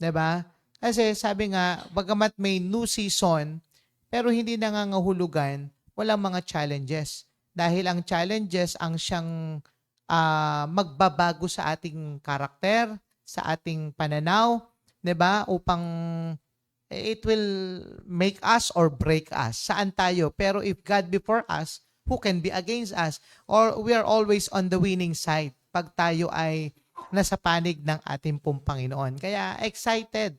'Di ba? Kasi sabi nga, bagamat may new season, pero hindi nangangahulugan, walang mga challenges. Dahil ang challenges ang siyang magbabago sa ating karakter, sa ating pananaw, 'di ba? Upang it will make us or break us. Saan tayo? Pero if God before us, who can be against us? Or we are always on the winning side pag tayo ay nasa panig ng ating pong Panginoon. Kaya excited,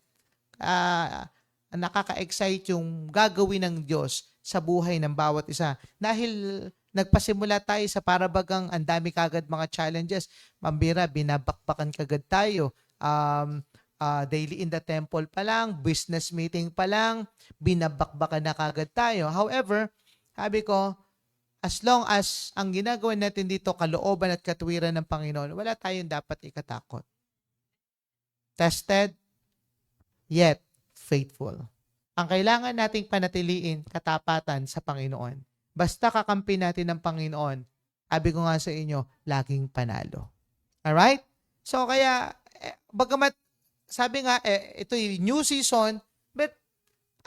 nakaka-excite yung gagawin ng Diyos sa buhay ng bawat isa. Dahil nagpasimula tayo sa parabagang ang dami kagad mga challenges. Mambira, binabakbakan kagad tayo. Daily in the temple pa lang, business meeting pa lang, binabakbakan na kagad tayo. However, sabi ko, as long as ang ginagawa natin dito, kalooban at katwiran ng Panginoon, wala tayong dapat ikatakot. Tested, yet faithful. Ang kailangan nating panatiliin, katapatan sa Panginoon. Basta kakampi natin ng Panginoon, sabi ko nga sa inyo, laging panalo. Alright? So kaya, bagamat sabi nga, ito yung new season, but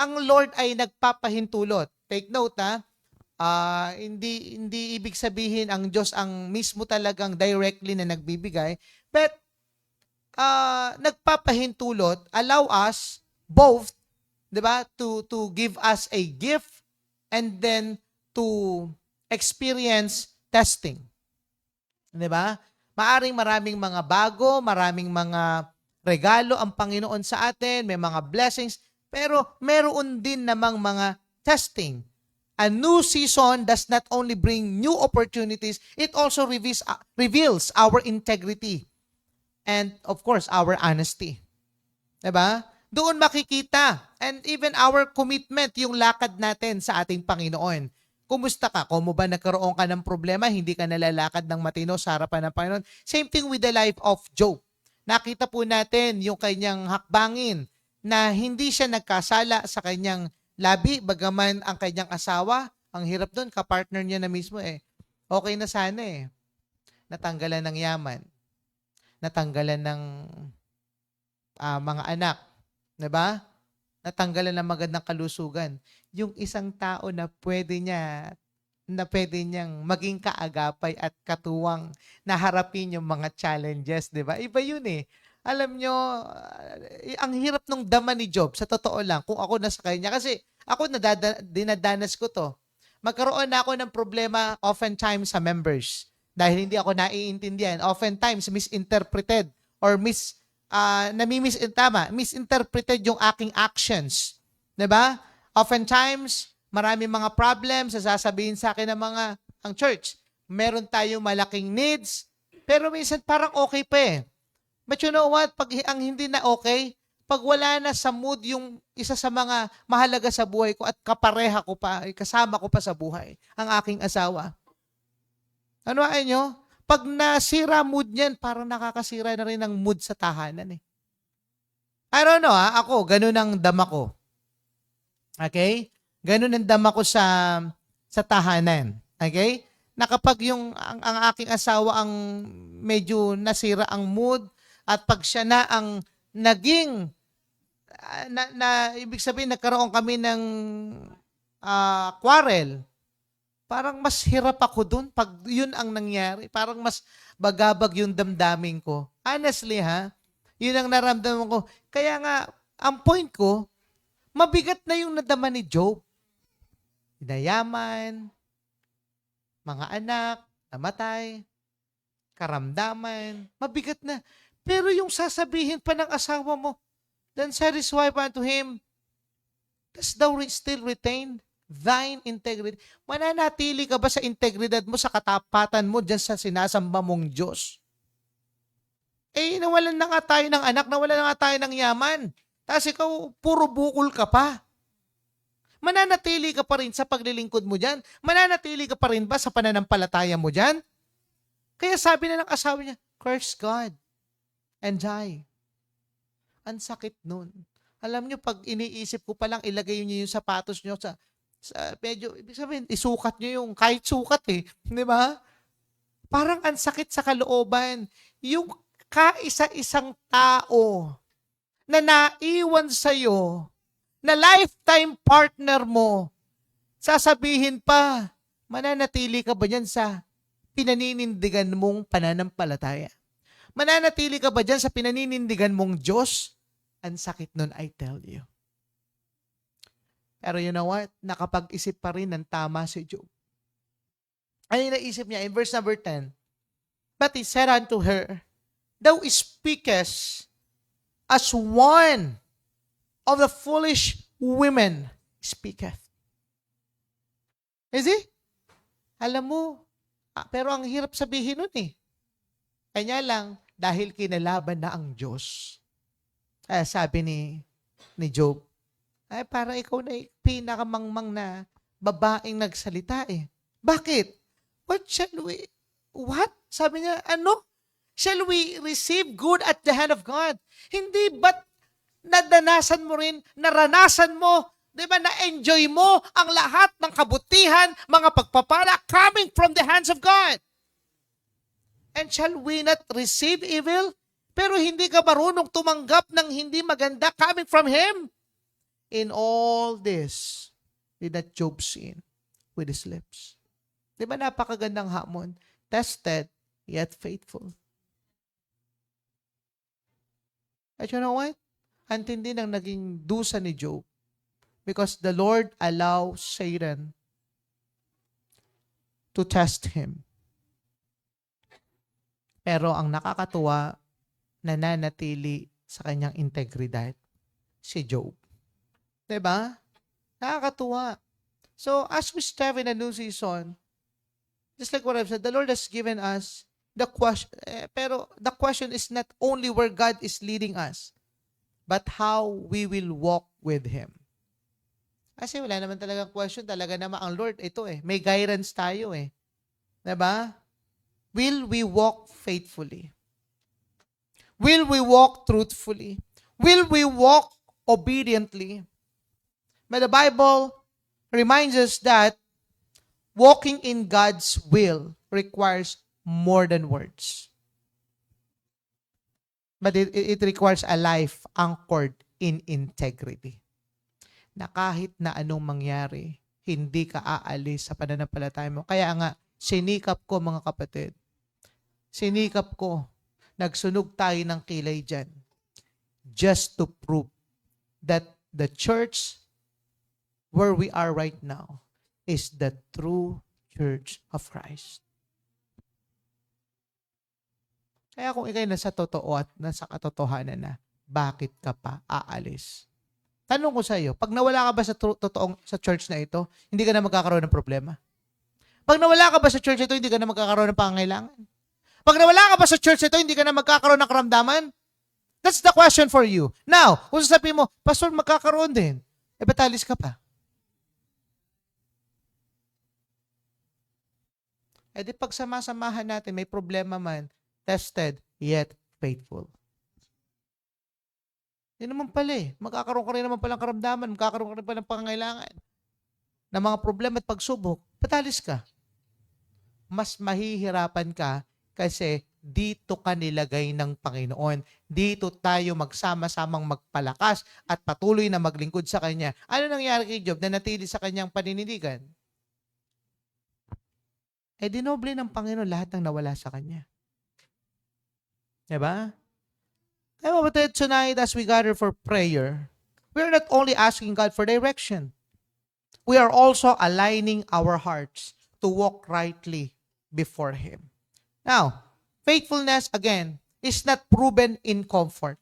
ang Lord ay nagpapahintulot. Take note hindi ibig sabihin ang Diyos ang mismo talagang directly na nagbibigay, but nagpapahintulot, allow us both, 'di ba, to give us a gift and then to experience testing. 'Di ba? Maaring maraming mga bago, maraming mga regalo ang Panginoon sa atin, may mga blessings, pero meron din namang mga testing. A new season does not only bring new opportunities, it also reveals our integrity and of course our honesty. 'Di ba? Doon makikita and even our commitment, yung lakad natin sa ating Panginoon. Kumusta ka? Kung mo ba nagkaroon ka ng problema, hindi ka nalalakad ng matino sa harapan ng Panginoon? Same thing with the life of Job. Nakita po natin yung kanyang hakbangin na hindi siya nagkasala sa kanyang labi, bagaman ang kanyang asawa, ang hirap doon, kapartner niya na mismo okay na sana natanggalan ng yaman, natanggalan ng mga anak, 'di ba? Natanggalan ng magandang kalusugan. Yung isang tao na pwede niyang maging kaagapay at katuwang na harapin yung mga challenges, 'di ba? Iba 'yun Alam nyo, ang hirap nung dama ni Job, sa totoo lang, kung ako nasa kanya. Kasi ako, dinadanas ko to. Magkaroon na ako ng problema oftentimes sa members dahil hindi ako naiintindihan. Oftentimes, misinterpreted or misinterpreted yung aking actions. 'Di ba? Oftentimes, marami mga problems sa sasabihin sa akin ng ang church. Meron tayong malaking needs, pero minsan parang okay pa But you know what? Pag ang hindi na okay, pag wala na sa mood yung isa sa mga mahalaga sa buhay ko at kapareha ko pa, kasama ko pa sa buhay, ang aking asawa. Ano nyo? Pag nasira mood niyan, parang nakakasira na rin ang mood sa tahanan I don't know ako, ganun ang dama ko. Okay? Ganun ang dama ko sa tahanan. Okay? Na kapag ang aking asawa ang medyo nasira ang mood at pag siya na ang naging ibig sabihin nagkaroon kami ng quarrel, parang mas hirap ako dun pag yun ang nangyari. Parang mas bagabag yung damdamin ko. Honestly yun ang naramdaman ko. Kaya nga, ang point ko, mabigat na yung nadama ni Job. Inayaman, mga anak, namatay, karamdaman, mabigat na. Pero yung sasabihin pa ng asawa mo, then said his wife unto him, does thou still retain thine integrity? Mananatili ka ba sa integridad mo, sa katapatan mo, dyan sa sinasamba mong Diyos? Nawalan na nga tayo ng anak, nawalan na nga tayo ng yaman. Tapos ikaw, puro bukol ka pa. Mananatili ka pa rin sa paglilingkod mo dyan? Mananatili ka pa rin ba sa pananampalataya mo dyan? Kaya sabi na ng asawa niya, curse God and die. Ang sakit nun. Alam nyo, pag iniisip ko palang ilagay niyo yung sapatos niyo sa medyo, ibig sabihin, isukat niyo yung kahit sukat Di ba? Parang ang sakit sa kalooban. Yung kaisa-isang tao na naiwan sa'yo, na lifetime partner mo, sasabihin pa, mananatili ka ba dyan sa pinaninindigan mong pananampalataya? Mananatili ka ba dyan sa pinaninindigan mong Diyos? Ang sakit nun, I tell you. Pero you know what? Nakapag-isip pa rin ng tama si Job. Ano yung naisip niya? In verse number 10, but he said unto her, thou speakest as one of the foolish women speaketh. Is it? Alam mo, pero ang hirap sabihin nun eh. Kanya lang, dahil kinalaban na ang Diyos. Kaya sabi ni Job, ay para ikaw na pinakamangmang na babaeng nagsalita eh. Bakit? What? Sabi niya, ano? Shall we receive good at the hand of God? Hindi ba't naranasan mo, di ba, na-enjoy mo ang lahat ng kabutihan, mga pagpapala coming from the hands of God? And shall we not receive evil? Pero hindi ka marunong tumanggap ng hindi maganda coming from Him? In all this, did not Job sin with his lips? Di ba napakagandang hamon? Tested, yet faithful. At you know what? Ang tindi ng naging dusa ni Job. Because the Lord allows Satan to test him. Pero ang nakakatuwa, nananatili sa kanyang integridad, si Job. Diba? Nakakatuwa. So, as we step in a new season, just like what I've said, the Lord has given us the question, pero the question is not only where God is leading us, but how we will walk with Him. Kasi wala naman talagang question, talaga naman ang Lord, ito may guidance tayo Diba? Will we walk faithfully? Will we walk truthfully? Will we walk obediently? But the Bible reminds us that walking in God's will requires more than words. But it requires a life anchored in integrity. Na kahit na anong mangyari, hindi ka aalis sa pananampalataya mo. Kaya nga, sinikap ko mga kapatid. Sinikap ko. Nagsunog tayo ng kilay dyan. Just to prove that the church where we are right now is the true church of Christ. Kaya kung ikay nasa totoo at nasa katotohanan na, bakit ka pa aalis? Tanong ko sa iyo, pag nawala ka ba sa church na ito, hindi ka na magkakaroon ng problema? Pag nawala ka ba sa church ito, hindi ka na magkakaroon ng pangangailangan? Pag nawala ka ba sa church ito, hindi ka na magkakaroon ng karamdaman? That's the question for you. Now, kung sasabihin mo, Pastor, magkakaroon din. Ba't alis ka pa? Di pag sama-samahan natin, may problema man, tested, yet faithful. Yun naman pala magkakaroon ka rin naman palang karamdaman, magkakaroon ka rin palang pangangailangan ng mga problema at pagsubok, patalis ka. Mas mahihirapan ka kasi dito ka nilagay ng Panginoon. Dito tayo magsama-samang magpalakas at patuloy na maglingkod sa Kanya. Ano nangyari kay Job na natili sa kanyang paninindigan? Dinoble ng Panginoon lahat ng nawala sa Kanya. Diba? Kaya mabatid tonight as we gather for prayer, we are not only asking God for direction. We are also aligning our hearts to walk rightly before Him. Now, faithfulness, again, is not proven in comfort.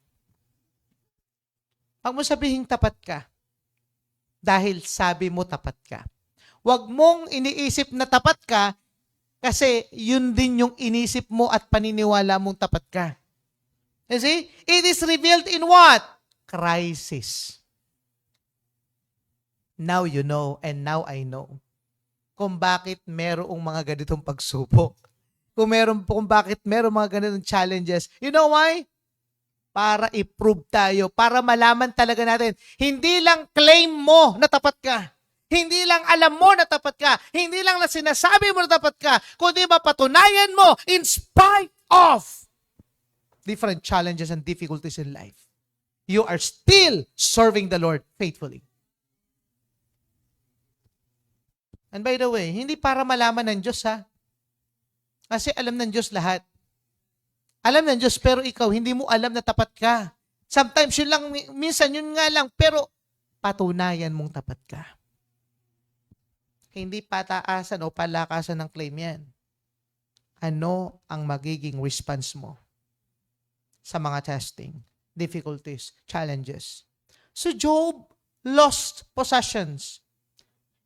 Huwag mo sabihin tapat ka dahil sabi mo tapat ka. Huwag mong iniisip na tapat ka kasi yun din yung inisip mo at paniniwala mong tapat ka. You see? It is revealed in what? Crisis. Now you know and now I know kung bakit merong mga ganitong pagsubok. Kung bakit merong mga ganitong challenges. You know why? Para i-prove tayo, para malaman talaga natin, hindi lang claim mo na tapat ka. Hindi lang alam mo na tapat ka. Hindi lang na sinasabi mo na tapat ka, kundi mapatunayan mo in spite of different challenges and difficulties in life. you are still serving the Lord faithfully. And by the way, hindi para malaman ng Diyos ha. Kasi alam ng Diyos lahat. Alam ng Diyos pero ikaw hindi mo alam na tapat ka. Sometimes yun lang, minsan yun nga lang, pero patunayan mong tapat ka. Hindi pataasan o palakasan ng claim yan. Ano ang magiging response mo sa mga testing, difficulties, challenges? So Job lost possessions,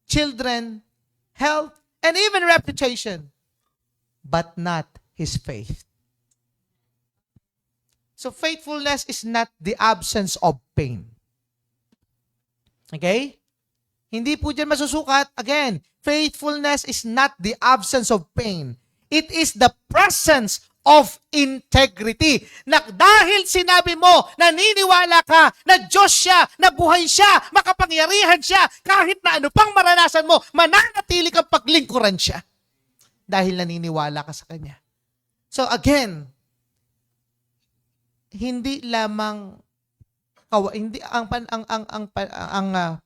children, health, and even reputation, but not his faith. So faithfulness is not the absence of pain. Okay? Hindi po dyan masusukat. Again, faithfulness is not the absence of pain. It is the presence of integrity. Na dahil sinabi mo, naniniwala ka na Diyos siya, na buhay siya, makapangyarihan siya, kahit na ano pang maranasan mo, mananatili kang paglingkuran siya. Dahil naniniwala ka sa Kanya. So again, hindi lamang hindi ang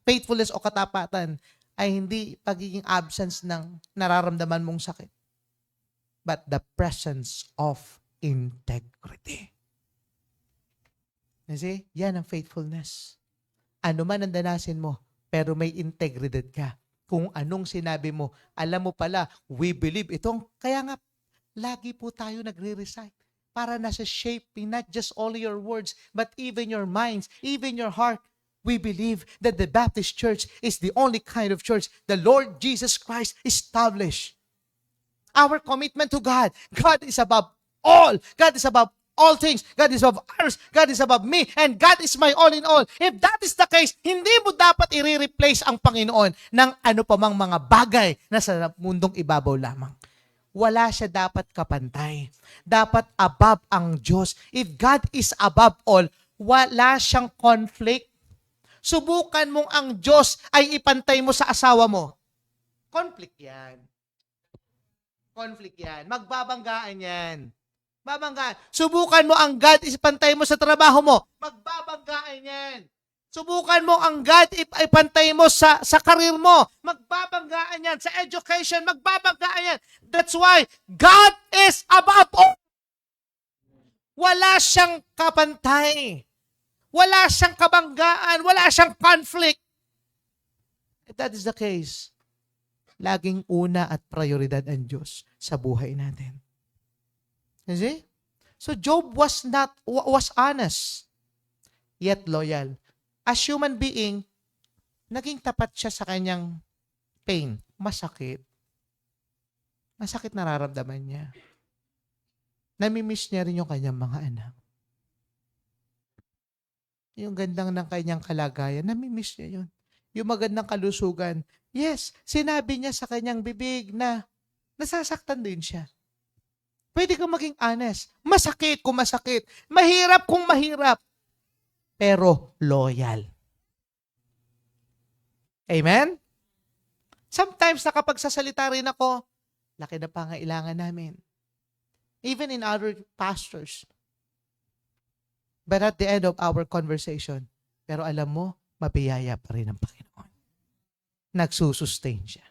faithfulness o katapatan ay hindi pagiging absence ng nararamdaman mong sakit, but the presence of integrity. Kasi yan ang faithfulness. Ano man ang danasin mo, pero may integridad ka. Kung anong sinabi mo, alam mo pala, we believe itong, kaya nga, lagi po tayo nagre-recite. Para nasa shaping, not just only your words, but even your minds, even your heart. We believe that the Baptist Church is the only kind of church the Lord Jesus Christ established. Our commitment to God. God is above all. God is above all things. God is above ours. God is above me. And God is my all in all. If that is the case, hindi mo dapat i-replace ang Panginoon ng ano pa mang mga bagay na sa mundong ibabaw lamang. Wala siya dapat kapantay. Dapat above ang Diyos. If God is above all, wala siyang conflict. Subukan mong ang Diyos ay ipantay mo sa asawa mo. Conflict yan. Conflict yan. Magbabanggaan yan. Babanggaan. Subukan mo ang God ipantay mo sa trabaho mo. Magbabanggaan yan. Subukan mo ang God ipantay mo sa karir mo. Magbabanggaan yan. Sa education, magbabanggaan yan. That's why God is above all. Wala siyang kapantay. Wala siyang kabanggaan. Wala siyang conflict. If that is the case, laging una at prioridad ang Diyos sa buhay natin. You see? So Job was honest, yet loyal. As human being, naging tapat siya sa kanyang pain. Masakit. Masakit nararamdaman niya. Namimiss niya rin yung kanyang mga anak. Yung gandang ng kanyang kalagayan, namimiss niya yun. Yung magandang kalusugan. Yes, sinabi niya sa kanyang bibig na nasasaktan din siya. Pwede kang maging honest. Masakit kung masakit. Mahirap kung mahirap. Pero loyal. Amen? Sometimes nakapagsasalita rin ako, laki na pangailangan namin. Even in other pastors. But at the end of our conversation, pero alam mo, mabiyaya pa rin ang Panginoon. Nagsusustain siya.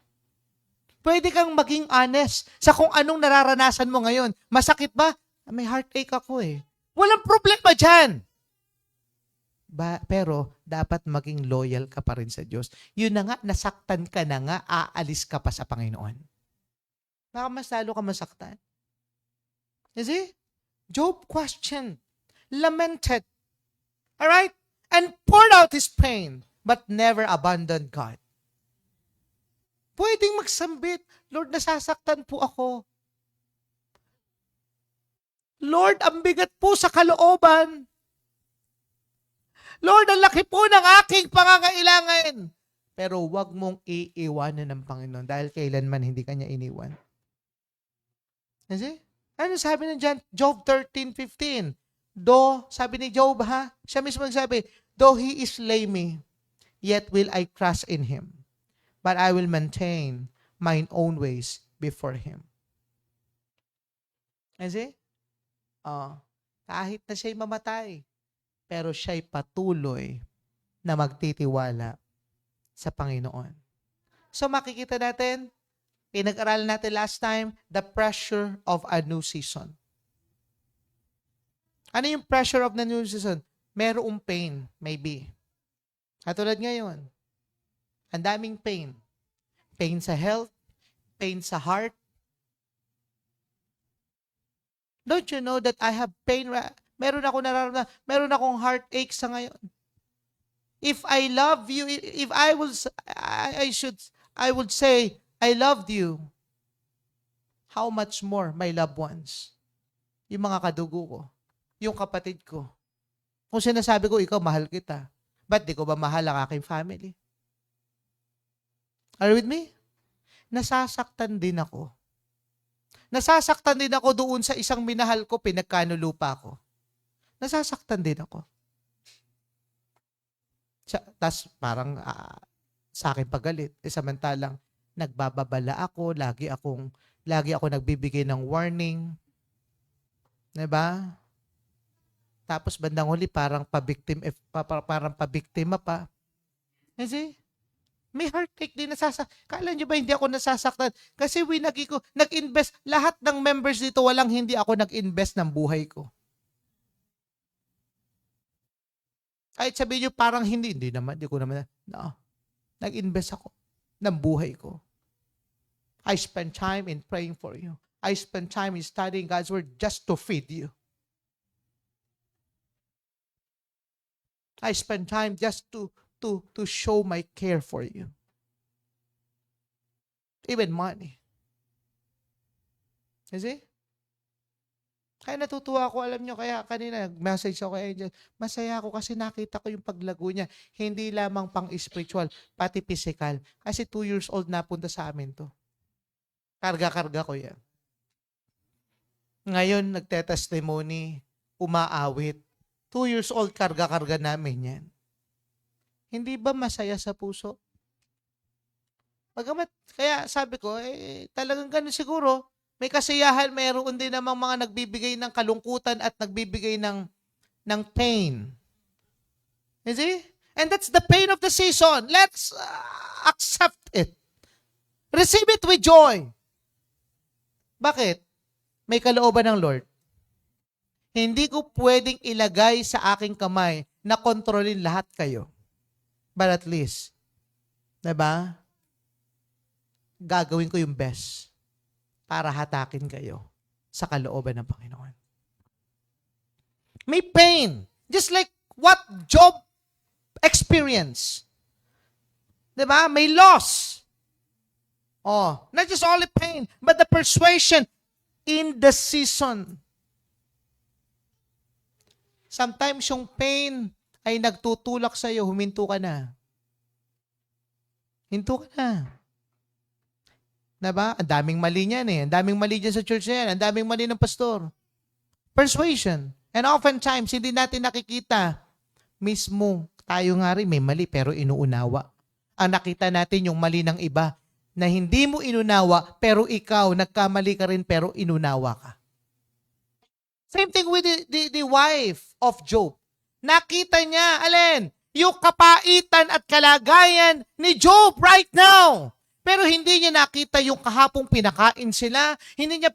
Pwede kang maging honest sa kung anong nararanasan mo ngayon. Masakit ba? May heartache ako eh. Walang problema dyan. Pero dapat maging loyal ka pa rin sa Diyos. Yun na nga, nasaktan ka na nga, aalis ka pa sa Panginoon. Baka mas lalo ka masaktan. You see? Job questioned, lamented, alright? And poured out his pain, but never abandoned God. Pwedeng magsambit, Lord, nasasaktan po ako. Lord, ang bigat po sa kalooban. Lord, ang laki po ng aking pangangailangan. Pero wag mong iiwanan ng Panginoon dahil kailanman hindi kanya iniwan. Kasi, ano sabi ng Job 13:15? Sabi ni Job siya mismo nagsabi, though he is slay me, yet will I trust in him. But I will maintain mine own ways before him. Kasi, kahit na siya'y mamatay, pero siya'y patuloy na magtitiwala sa Panginoon. So makikita natin, pinag-aralan natin last time, the pressure of a new season. Ano yung pressure of the new season? Merong pain, maybe. Katulad ngayon, ang daming pain. Pain sa health, pain sa heart. Don't you know that I have pain? Meron ako nararamdaman, meron akong heartache sa ngayon. If I love you, if I will, I would say, I loved you. How much more my loved ones? Yung mga kadugo ko, yung kapatid ko. Kung sinasabi ko, ikaw, mahal kita. Ba't di ko ba mahal ang aking family? Are you with me? Nasasaktan din ako. Nasasaktan din ako doon sa isang minahal ko, pinagkanulupa ko. Nasasaktan din ako. Tapos parang sa akin pagalit. Samantalang nagbababala ako, lagi ako nagbibigay ng warning. 'Di ba? Tapos bandang huli parang pabiktima pa. Kasi may heartache din Kala niyo ba hindi ako nasasaktan? Kasi nag-invest, lahat ng members dito, walang hindi ako nag-invest ng buhay ko. Kahit sabihin niyo parang hindi ko naman. No. Nag-invest ako ng buhay ko. I spend time in praying for you. I spend time in studying God's Word just to feed you. I spend time just to show my care for you. Even money. You see? Kaya natutuwa ako, alam nyo, kaya kanina nag-message ako kay Angel. Masaya ako kasi nakita ko yung paglago niya. Hindi lamang pang spiritual, pati physical. Kasi 2 years old na punta sa amin to. Karga-karga ko yan. Ngayon, nagte-testimony, umaawit. 2 years old, karga-karga namin yan. Hindi ba masaya sa puso? Kaya sabi ko, talagang ganun siguro. May kasiyahan, mayroon din namang mga nagbibigay ng kalungkutan at nagbibigay ng pain. You see? And that's the pain of the season. Let's accept it. Receive it with joy. Bakit? May kalooban ng Lord. Hindi ko pwedeng ilagay sa aking kamay na kontrolin lahat kayo. But at least, diba? Gagawin ko yung best para hatakin kayo sa kalooban ng Panginoon. May pain. Just like what Job experienced. Diba? May loss. Not just only pain, but the persuasion in the season. Sometimes yung pain ay nagtutulak sa iyo, huminto ka na. Hinto ka na. Diba? Ang daming mali niyan eh. Ang daming mali dyan sa church na yan. Ang daming mali ng pastor. Persuasion. And oftentimes, hindi natin nakikita mismo. Tayo nga rin may mali pero inuunawa. Ang nakita natin yung mali ng iba na hindi mo inunawa pero ikaw, nagkamali ka rin pero inunawa ka. Same thing with the wife of Job. Nakita niya, alin? Yung kapaitan at kalagayan ni Job right now. Pero hindi niya nakita yung kahapong pinakain sila, hindi niya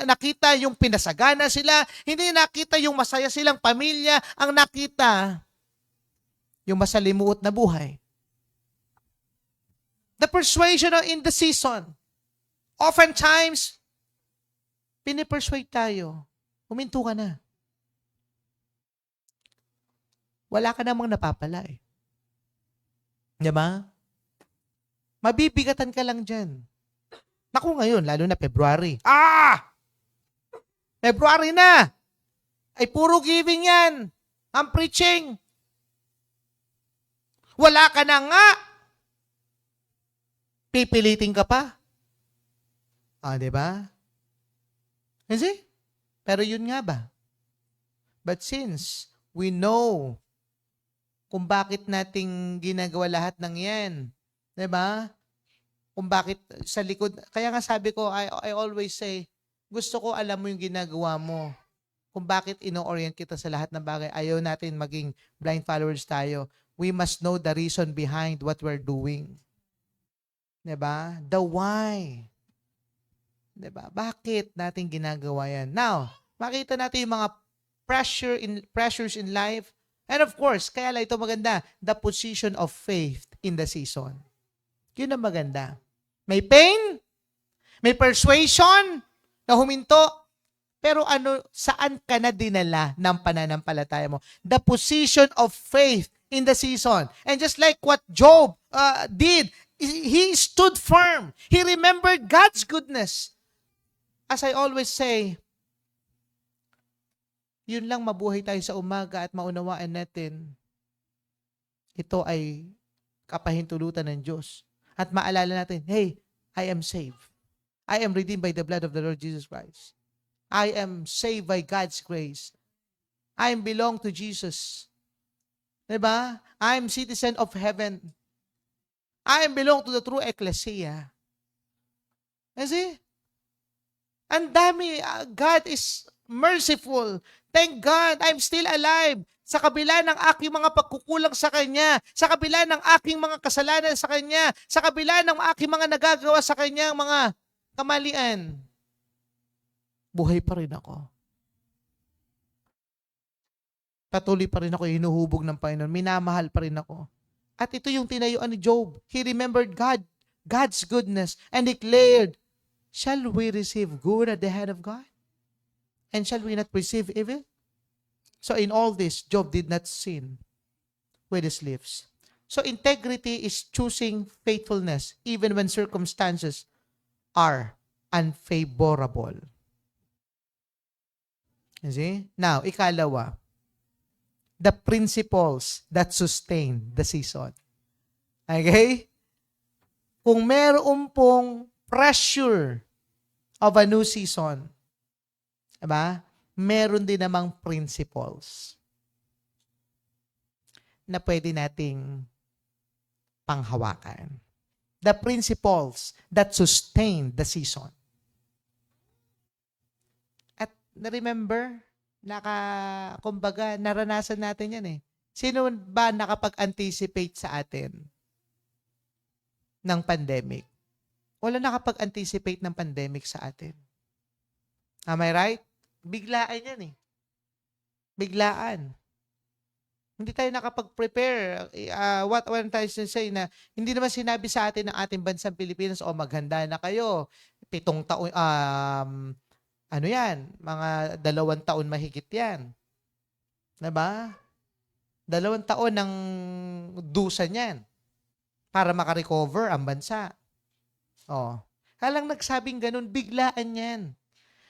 nakita yung pinasagana sila, hindi niya nakita yung masaya silang pamilya, ang nakita yung masalimuot na buhay. The persuasion in the season. Oftentimes, pinipersuade tayo. Huminto ka na. Wala ka namang napapala eh. Diba? Mabibigatan ka lang dyan. Naku ngayon, lalo na February. February na! Ay puro giving yan. Ang preaching. Wala ka na nga. Pipilitin ka pa. Diba? Kasi? Pero yun nga ba? But since we know kung bakit nating ginagawa lahat ng yan, diba? Kung bakit sa likod, kaya nga sabi ko, I always say, gusto ko alam mo yung ginagawa mo. kung bakit ino-orient kita sa lahat ng bagay. Ayaw natin maging blind followers tayo. We must know the reason behind what we're doing. Diba? The why. Diba? Bakit natin ginagawa yan? Now, makita natin yung mga pressures in life. And of course, kaya lang ito maganda, the position of faith in the season. Yun ang maganda. May pain, may persuasion na huminto, pero saan ka na dinala ng pananampalataya mo? The position of faith in the season. And just like what Job did, he stood firm. He remembered God's goodness. As I always say, yun lang mabuhay tayo sa umaga at maunawaan natin, ito ay kapahintulutan ng Diyos. At maalala natin, hey, I am saved. I am redeemed by the blood of the Lord Jesus Christ. I am saved by God's grace. I belong to Jesus. Diba? I am citizen of heaven. I belong to the true ecclesia. Kasi, ang dami, God is merciful. Thank God, I'm still alive. Sa kabila ng aking mga pagkukulang sa Kanya, sa kabila ng aking mga kasalanan sa Kanya, sa kabila ng aking mga nagagawa sa Kanya, mga kamalian, buhay pa rin ako. Patuloy pa rin ako hinuhubog ng Panginoon. Minamahal pa rin ako. At ito yung tinayuan ni Job. He remembered God's goodness, and declared, shall we receive good at the hand of God? And shall we not receive evil? So in all this, Job did not sin with his lips. So integrity is choosing faithfulness even when circumstances are unfavorable. You see? Now, ikalawa, the principles that sustain the season. Okay? Kung meron pong pressure of a new season, diba? Meron din namang principles na pwede nating panghawakan. The principles that sustain the season. At na-remember, kumbaga, naranasan natin yan eh. Sino ba nakapag-anticipate sa atin ng pandemic? Wala nakapag-anticipate ng pandemic sa atin. Am I right? Biglaan yan eh. Biglaan. Hindi tayo nakapag-prepare. What I'm trying to say na hindi naman sinabi sa atin ng ating bansang Pilipinas, maghanda na kayo. 7 taon, ano yan? Mga 2 taon mahigit yan. Diba? 2 taon ng dusa niyan para makarecover ang bansa. Halang nagsabing ganun, biglaan yan.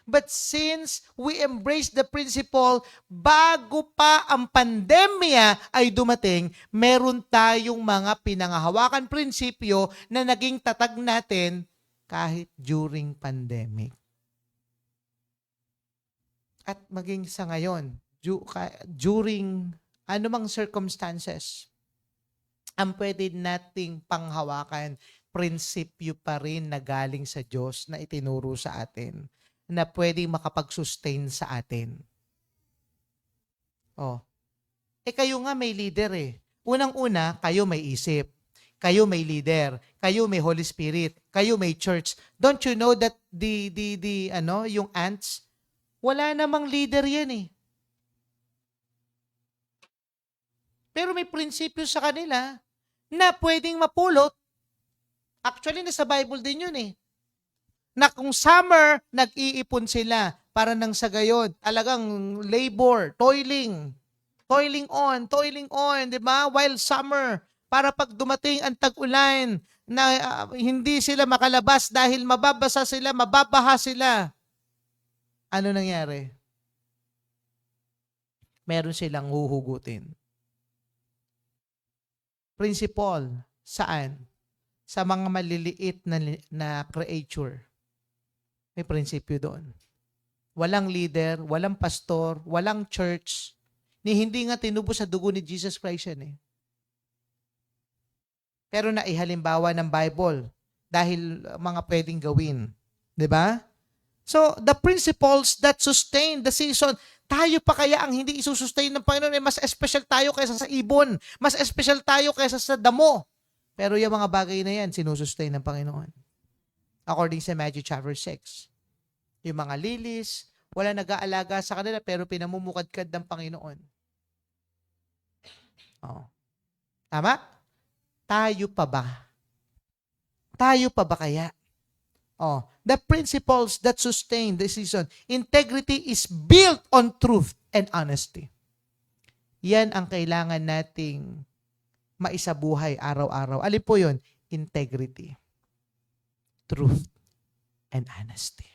But since we embrace the principle, bago pa ang pandemya ay dumating, meron tayong mga pinangahawakan prinsipyo na naging tatag natin kahit during pandemic. At maging sa ngayon, during anumang circumstances, ang pwede nating panghawakan, prinsipyo pa rin na galing sa Diyos na itinuro sa atin, na pwedeng makapag-sustain sa atin. Kayo nga may leader eh. Unang-una, kayo may isip. Kayo may leader. Kayo may Holy Spirit. Kayo may church. Don't you know that yung ants, wala namang leader yan eh. Pero may prinsipyo sa kanila na pwedeng mapulot. Actually, nasa Bible din yun eh. Na kung summer, nag-iipon sila para nang sa gayon. Talagang labor, toiling on, di ba? While summer, para pag dumating ang tag-ulan, na hindi sila makalabas dahil mababasa sila, mababaha sila. Ano nangyari? Meron silang huhugutin. Principle, saan? Sa mga maliliit na creature. May prinsipyo doon. Walang leader, walang pastor, walang church, ni hindi nga tinubos sa dugo ni Jesus Christ yan eh. Pero naihalimbawa ng Bible dahil mga pwedeng gawin. Diba? So, the principles that sustain the season, Tayo pa kaya ang hindi isusustain ng Panginoon? Mas special tayo kaysa sa ibon. Mas special tayo kaysa sa damo. Pero yung mga bagay na yan, sinusustain ng Panginoon. According sa Matthew chapter 6. Yung mga lilis, wala nag-aalaga sa kanila pero pinamumukadkad ng Panginoon. Oh. Tama? Tayo pa ba? Tayo pa ba kaya? Oh, the principles that sustain the season. Integrity is built on truth and honesty. Yan ang kailangan nating maisabuhay araw-araw. Alin po yun? Integrity, truth, and honesty.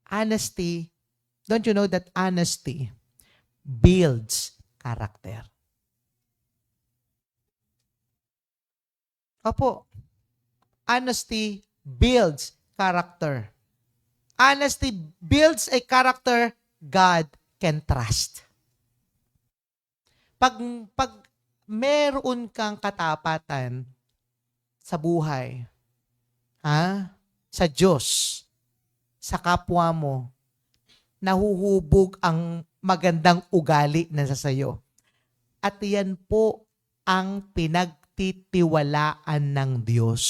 Honesty, don't you know that honesty builds character? Opo. Honesty builds character. Honesty builds a character God can trust. Pag meron kang katapatan sa buhay, sa Diyos, sa kapwa mo, nahuhubog ang magandang ugali na sa sayo. At yan po ang pinagtitiwalaan ng Diyos.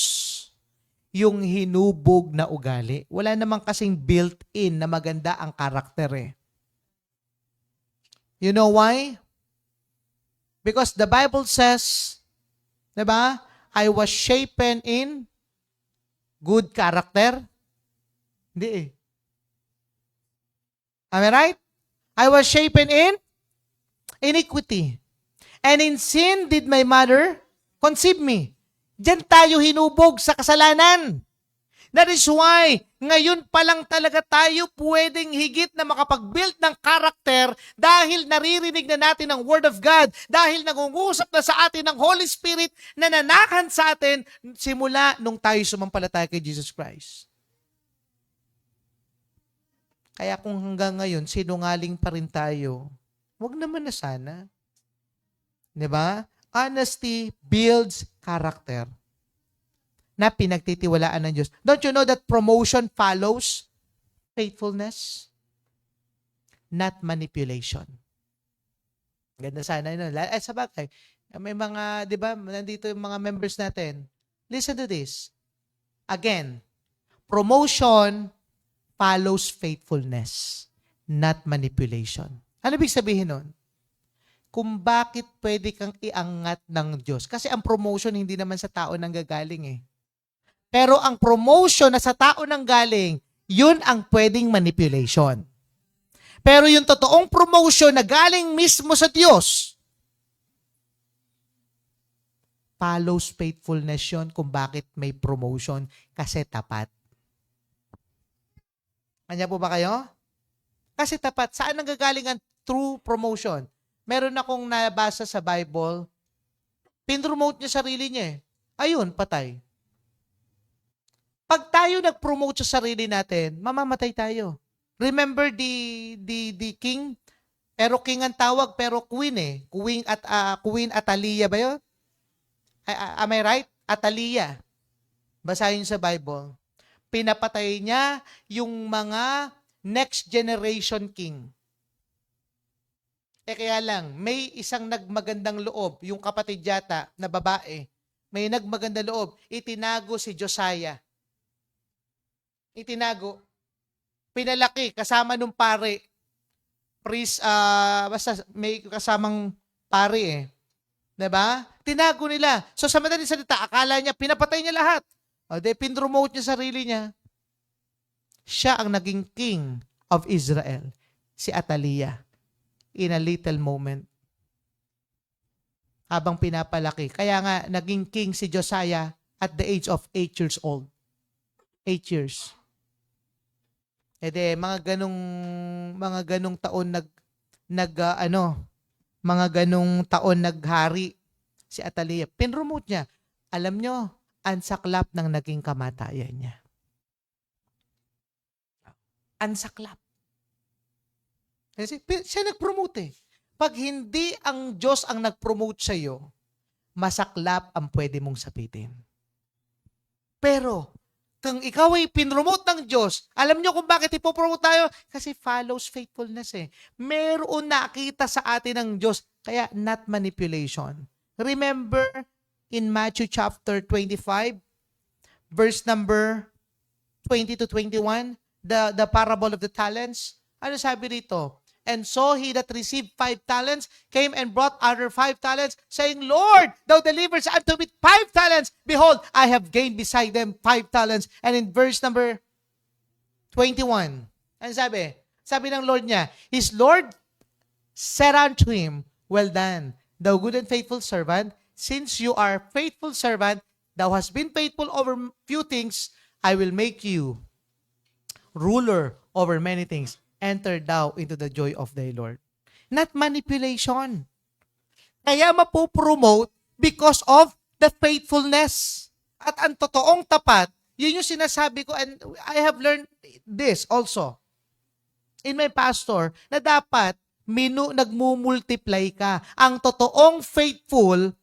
Yung hinubog na ugali. Wala namang kasing built-in na maganda ang karakter eh. You know why? Because the Bible says, diba, I was shapen in good character. Hindi eh. Am I right? I was shapen in iniquity. And in sin did my mother conceive me. Diyan tayo hinubog sa kasalanan. That is why, ngayon pa lang talaga tayo pwedeng higit na makapag-build ng karakter dahil naririnig na natin ang Word of God, dahil nangungusap na sa atin ng Holy Spirit na nanakan sa atin simula nung tayo sumampalataya kay Jesus Christ. Kaya kung hanggang ngayon, sinungaling pa rin tayo, wag naman na sana. Diba? Honesty builds character na pinagtitiwalaan ng Diyos. Don't you know that promotion follows faithfulness? Not manipulation. Ganda sana yun. Sa bagay, may mga, di ba, nandito yung mga members natin. Listen to this. Again, promotion follows faithfulness, not manipulation. Ano ibig sabihin nun? Kung bakit pwede kang iangat ng Diyos. Kasi ang promotion hindi naman sa tao nang gagaling eh. Pero ang promotion na sa tao nang galing, yun ang pwedeng manipulation. Pero yung totoong promotion na galing mismo sa Diyos, follows faithfulness yun kung bakit may promotion, kasi tapat. Kanya po ba kayo? Kasi tapat. Saan nanggagaling ang true promotion? Meron akong nabasa sa Bible, pinromote niya sarili niya eh. Ayun, patay. Pag tayo nag-promote sa sarili natin, mamamatay tayo. Remember the king? Pero king ang tawag, pero queen eh. Queen Atalia ba yun? Am I right? Atalia. Basahin sa Bible. Pinapatay niya yung mga next generation king. Kaya lang, may isang nagmagandang loob, yung kapatid yata na babae, may nagmagandang loob, itinago si Josiah. Itinago. Pinalaki, kasama nung pare. Priest, basta may kasamang pare eh. Diba? Tinago nila. So sa madaling salita, akala niya, pinapatay niya lahat. O de, pinromote niya sarili niya. Siya ang naging king of Israel. Si Atalia. In a little moment. Habang pinapalaki. Kaya nga, naging king si Josiah at the age of 8 years old. 8 years. Mga ganong taon mga ganong taon naghari si Atalia. Pinromote niya. Alam nyo, ang saklap ng naging kamatayan niya. Ang saklap. Kasi siya nag-promote eh. Pag hindi ang Diyos ang nag-promote sa iyo, masaklap ang pwede mong sapitin. Pero, Kung ikaw ay pinromote ng Diyos, alam nyo kung bakit ipopromote tayo? Kasi follows faithfulness eh. Meron nakita sa atin ng Diyos, kaya not manipulation. Remember in Matthew chapter 25, verse number 20 to 21, the parable of the talents. Ano sabi rito? And so he that received 5 talents came and brought other 5 talents, saying, Lord, thou delivers unto me 5 talents. Behold, I have gained beside them 5 talents. And in verse number 21, ano sabi? Sabi ng Lord niya, his Lord said unto him, well done, thou good and faithful servant. Since you are faithful servant, thou hast been faithful over few things, I will make you ruler over many things. Enter thou into the joy of thy Lord. Not manipulation. Kaya mapopromote because of the faithfulness. At ang totoong tapat, yun yung sinasabi ko, and I have learned this also in my pastor, na dapat nagmumultiply ka. Ang totoong faithful,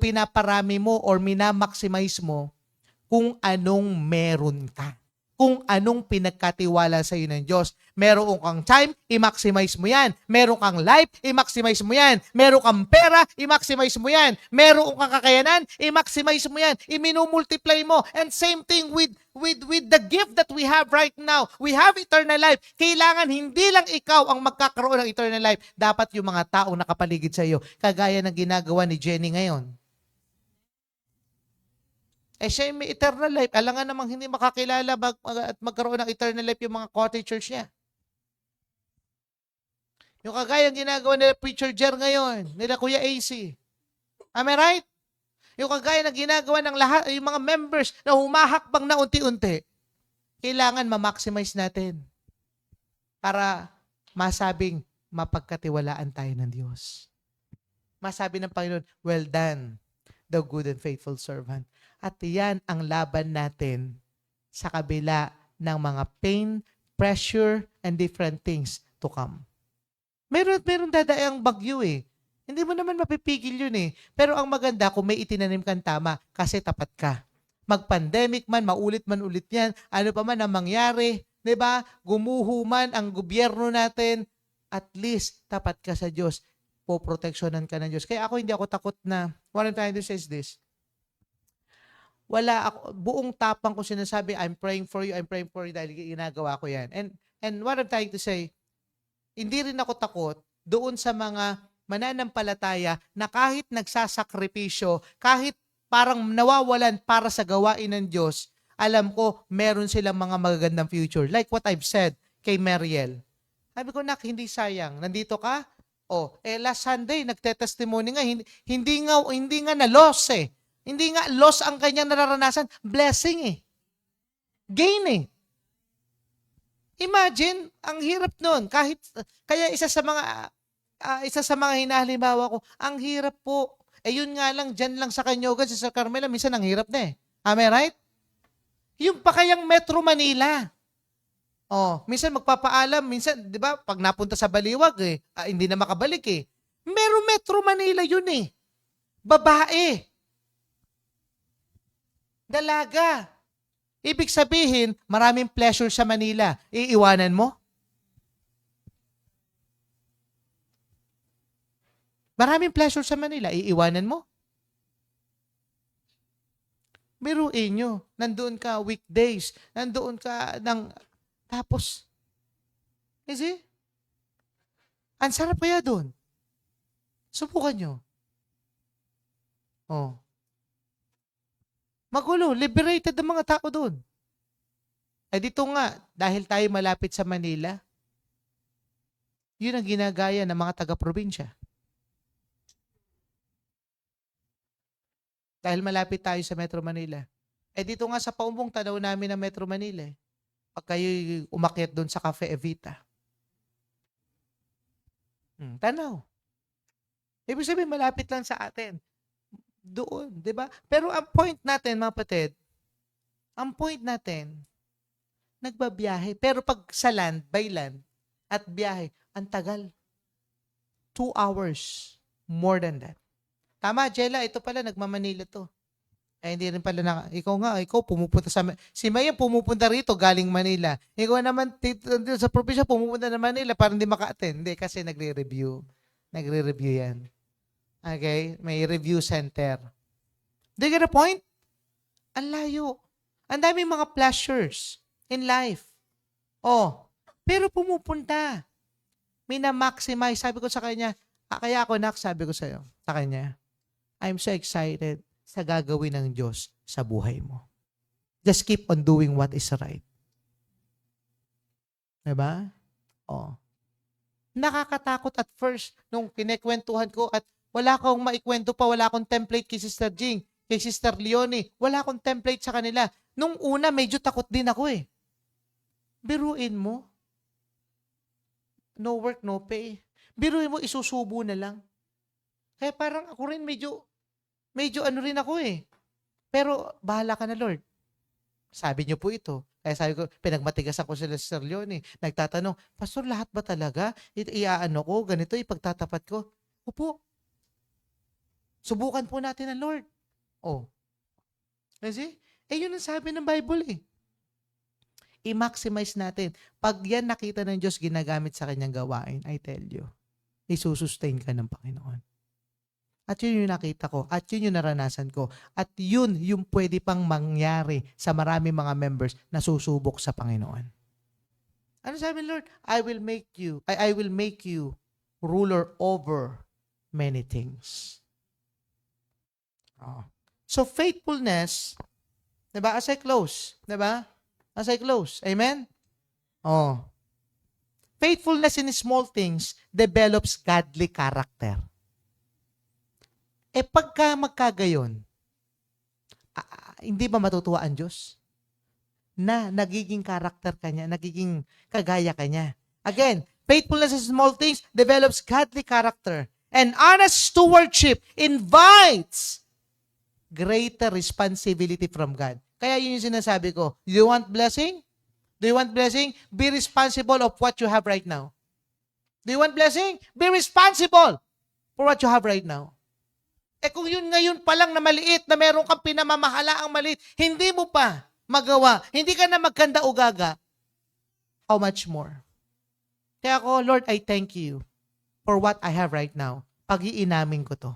pinaparami mo or minamaximize mo kung anong meron ka. Kung anong pinagkatiwala sa iyo ng Diyos. Meron kang time, i-maximize mo yan. Meron kang life, i-maximize mo yan. Meron kang pera, i-maximize mo yan. Meron kang kakayanan, i-maximize mo yan. I-minumultiply mo. And same thing with the gift that we have right now. We have eternal life. Kailangan hindi lang ikaw ang magkakaroon ng eternal life. Dapat yung mga taong nakapaligid sa iyo. Kagaya ng ginagawa ni Jenny ngayon. Siya may eternal life. Alangan namang hindi makakilala at magkaroon ng eternal life yung mga cottagers niya. Yung kagaya ginagawa nila Preacher Jer ngayon, nila Kuya AC. Am I right? Yung kagaya na ginagawa ng lahat, yung mga members na humahakbang na unti-unti, kailangan ma-maximize natin para masabing mapagkatiwalaan tayo ng Diyos. Masabi ng Panginoon, well done, the good and faithful servant. At yan ang laban natin sa kabila ng mga pain, pressure, and different things to come. Meron dadaang bagyo eh. Hindi mo naman mapipigil yun eh. Pero ang maganda kung may itinanim kang tama kasi tapat ka. Mag-pandemic man, maulit man ulit yan, ano pa man ang mangyari, 'di ba? Gumuho man ang gobyerno natin, at least tapat ka sa Diyos. Poproteksyonan ka ng Diyos. Kaya ako hindi ako takot na, what I'm trying to say is this, wala ako, buong tapang ko sinasabi, I'm praying for you dahil ginagawa ko yan. And what I'm trying to say, hindi rin ako takot doon sa mga mananampalataya na kahit nagsasakripisyo, kahit parang nawawalan para sa gawain ng Diyos, alam ko meron silang mga magagandang future. Like what I've said kay Mariel. Sabi ko, nak, hindi sayang. Nandito ka? Last Sunday, nagte-testimony nga, hindi nga na-loss eh. Hindi nga loss ang kanyang nararanasan, blessing eh. Gain eh. Imagine, ang hirap nun. Kaya isa sa mga hinahalimbawa ko, ang hirap po. Yun nga lang, dyan lang sa Canyogan, sa Carmela, minsan ang hirap na eh. Am I right? Yung pa kayang Metro Manila. Minsan magpapaalam, minsan, di ba, pag napunta sa Baliwag hindi na makabalik eh. Meron Metro Manila yun eh. Babae. Dalaga. Ibig sabihin, maraming pleasure sa Manila. Iiwanan mo? Maraming pleasure sa Manila. Iiwanan mo? Biruin nyo. Nandoon ka weekdays. Nandoon ka tapos, ang sarap kaya doon. Subukan nyo. Magulo, liberated ang mga tao doon. Dito nga, dahil tayo malapit sa Manila, yun ang ginagaya ng mga taga-probinsya. Dahil malapit tayo sa Metro Manila. Dito nga sa paumbong tanaw namin ng Metro Manila. Pag kayo umakyat doon sa Cafe Evita. Tanaw. Ibig sabihin, malapit lang sa atin. Doon, di ba? Pero ang point natin, mga kapatid, nagbabiyahe. Pero pag sa land, by land, at biyahe, ang tagal. 2 hours. More than that. Tama, Jella, ito pala, nagmamanila to. Hindi rin pala ikaw pumupunta si Maya pumupunta rito galing Manila. Ikaw naman dito sa probinsya pumupunta ng Manila para hindi maka-attend. Hindi, kasi nagre-review. Nagre-review yan. Okay? May review center. Do you get a point? Ang layo. Ang daming mga pleasures in life. Oh, pero pumupunta. Mina-maximize. Sabi ko sa kanya, kaya ako sabi ko sa kanya, I'm so excited sa gagawin ng Diyos sa buhay mo. Just keep on doing what is right. Diba? Oh. Nakakatakot at first nung kinekwentuhan ko at wala akong maikwento pa, wala akong template kay Sister Jing, kay Sister Leonie, wala akong template sa kanila. Nung una, medyo takot din ako eh. Biruin mo. No work, no pay. Biruin mo, isusubo na lang. Kaya parang ako rin medyo ano rin ako eh. Pero bahala ka na, Lord. Sabi niyo po ito. Kaya sabi ko, pinagmatigas ako sila sa Sir Leon eh. Nagtatanong, Pastor, lahat ba talaga? Iaano ko, ganito, ipagtatapat ko. Opo. Subukan po natin ang Lord. Oh. Kasi, yun ang sabi ng Bible eh. I-maximize natin. Pag yan nakita ng Diyos ginagamit sa kanyang gawain, I tell you, isusustain ka ng Panginoon. At yun yung nakita ko. At yun yung naranasan ko. At yun yung pwede pang mangyari sa marami mga members na susubok sa Panginoon. Ano sabi Lord? I will make you ruler over many things. Oh. So faithfulness, diba? As I close. Diba? As I close. Amen? Oh. Faithfulness in small things develops godly character. Pagka magkagayon, hindi ba matutuwa ang Diyos? Na nagiging karakter ka niya, nagiging kagaya ka niya. Again, faithfulness in small things develops godly character. And honest stewardship invites greater responsibility from God. Kaya yun yung sinasabi ko. Do you want blessing? Do you want blessing? Be responsible of what you have right now. Do you want blessing? Be responsible for what you have right now. Kung yun ngayon pa lang na maliit, na meron kang pinamamahalaang maliit, hindi mo pa magawa, hindi ka na magkanda o gaga, how much more? Kaya ako, Lord, I thank you for what I have right now. Pag-iinamin ko to.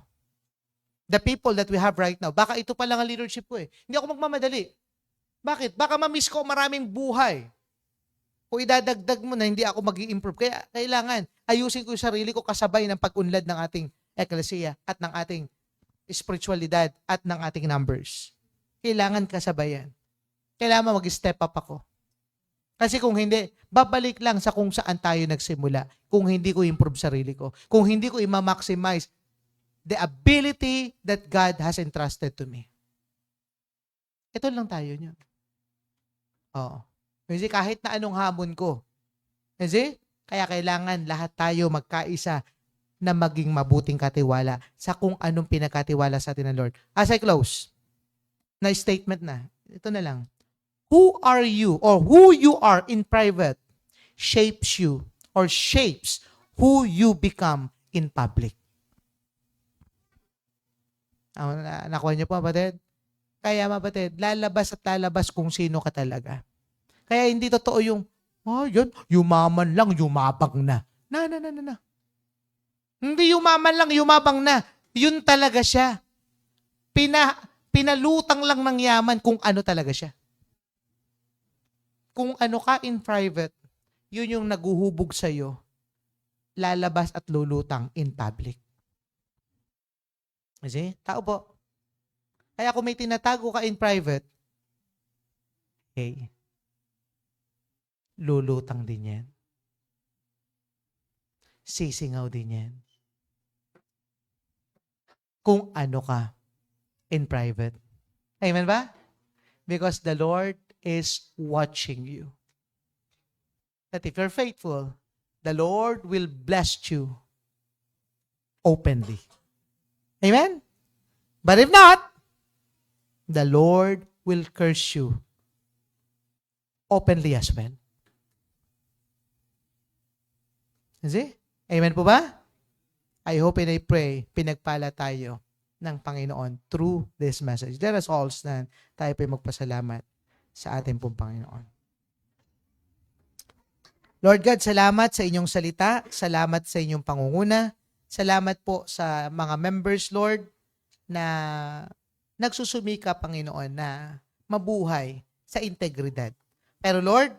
The people that we have right now, baka ito pa lang ang leadership ko eh. Hindi ako magmamadali. Bakit? Baka ma-miss ko maraming buhay. Kung idadagdag mo na hindi ako mag-i-improve. Kaya kailangan ayusin ko yung sarili ko kasabay ng pag-unlad ng ating eklesiya at ng ating spiritualidad at ng ating numbers. Kailangan kasabayan. Kailangan mag-step up ako. Kasi kung hindi, babalik lang sa kung saan tayo nagsimula. Kung hindi ko improve sarili ko. Kung hindi ko i-maximize the ability that God has entrusted to me. Ito lang tayo niyo. Oo. Kasi kahit na anong hamon ko. Kasi, kaya kailangan lahat tayo magkaisa na maging mabuting katiwala sa kung anong pinakatiwala sa atin ng Lord. As I close, na statement na, ito na lang. Who are you or who you are in private shapes you or shapes who you become in public. Nakuha niyo po, kapatid? Kaya, kapatid, lalabas kung sino ka talaga. Kaya hindi totoo yung, yan, yumaman lang, yumabang na. Na. Hindi yumaman lang, yumabang na. Yun talaga siya. Pinalutang lang ng yaman kung ano talaga siya. Kung ano ka in private, yun yung naguhubog sa'yo, lalabas at lulutang in public. Kasi, tao po. Kaya kung may tinatago ka in private, lulutang din yan. Sisingaw din yan. Kung ano ka in private. Amen ba? Because the Lord is watching you. That if you're faithful, the Lord will bless you openly. Amen? But if not, the Lord will curse you openly as well. See? Amen po ba? I hope and I pray, pinagpala tayo ng Panginoon through this message. Let us all stand. Tayo po'y magpasalamat sa ating pong Panginoon. Lord God, salamat sa inyong salita. Salamat sa inyong pangunguna. Salamat po sa mga members, Lord, na nagsusumika, Panginoon, na mabuhay sa integridad. Pero Lord,